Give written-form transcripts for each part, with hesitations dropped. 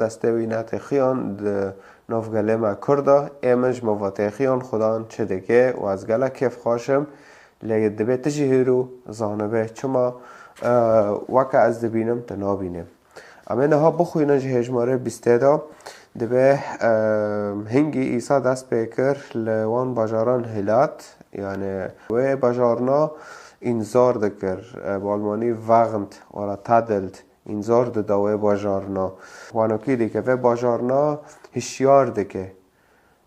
دسته وینت خیان ناف گله ما کرده ایمنج موات خیان خدان چه دکه و از گله کف خاشم لیگ دبه تجیه رو زانبه چما وکا از دبینم تنابینم اما نها بخوینه جه هجماره بیسته دا دبه هنگی ایسا دست بکر لوان باجاران هلات یعنی و باجارنا انذار دکر بالمانی وغند ولا تدلت انذار داوه باجارنا وانوکی دیگه و باجارنا هشیار دکه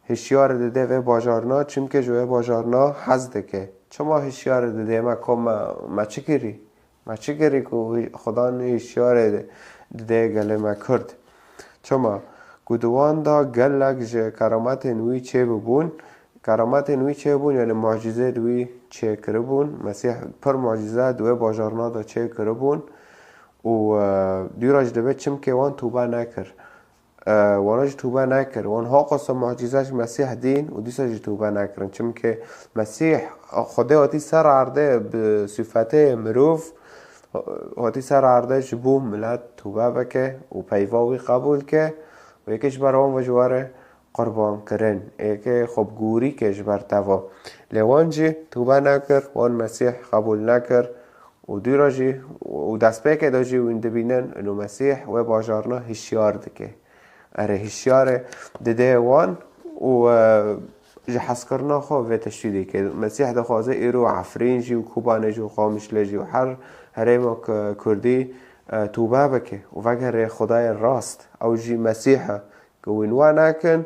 هشیار دده و باجارنا چون جوه باجارنا حز دکه چما هشیار دده ما چکری که خدا هشیار دده گله ما کرد چما گودوان دا گلک جه کرامت نوی چه ببون کرامت نوی چه بون یعنی معجزه دوی چه کربون مسیح پر معجزه دوی باجارنا دا چه کربون و دیراج دبه چم که وان توبه نکر واناج توبه نکر وان ها قصه معجزش مسیح دین و دیساج توبه نکرن چم که مسیح خدا هاتی سر عرده به صفته مروف هاتی سر عرده جبو ملت توبه بکه و پیواوی قبول که و یکیش برام و جواره قربان کرن یکی خب گوری کش بر توا لیوانجی توبه نکر وان مسیح قبول نکر و دیراجی و دست پیک داجی و این دبینن انو مسیح و باجارنا هشیار دکه اره هشیار دده وان و جحس کرنا خواه و تشتیدی که مسیح دخوازه ایرو عفرین جی و کوبانه جی و خامش لجی و هر ما کردی توبه بکه و وگر خدای راست او جی مسیح که وینوا نکن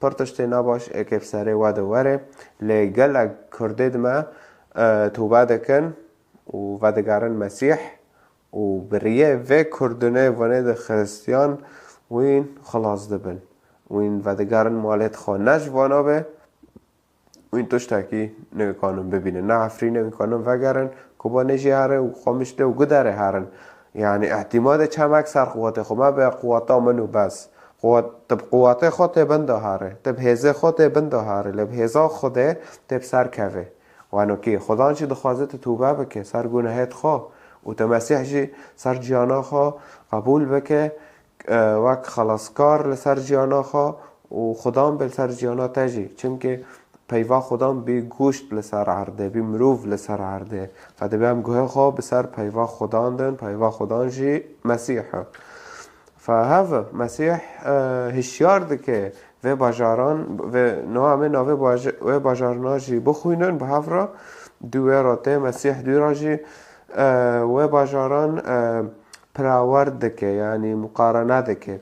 پرتشتی نباش اکیف سره وده وره لگل کرده ما توبه دکن و ودگارن مسیح و بریه و کردنه ونه ده خریستیان وین خلاص دبن وین ودگارن مالت خانش وانا به وین تشتاکی نمیکنم ببینه نه عفری نمیکنم وگرن کبا نجی هره و خامشته و گدره هرن یعنی اعتماد چمک سر قوته خو ما به قواتا منو بس تب قواته خود بنده هاره تب هزه خود بنده هاره لب هزا خوده تب سر کوه وانو که خدا چی دخوازت توبه بکه سر گناهت خواه و تا مسیح جی سر جیانا خواه قبول بکه وک خلاصکار لسر جیانا خواه و خدام بل سر جیانا تجی چون که پیوا خدام بی گوشت لسر عرده بی مروف لسر عرده فده بیم گوه خواه بسر پیوا خدان دن پیوا خدان جی مسیح فهذا مسیح هشیار دکه و باجاران و نوامه نوه و باجارنا جی بخوینن به هفرا دوه راته مسیح دو جی و باجاران پراورد دکه یعنی مقارنه دکه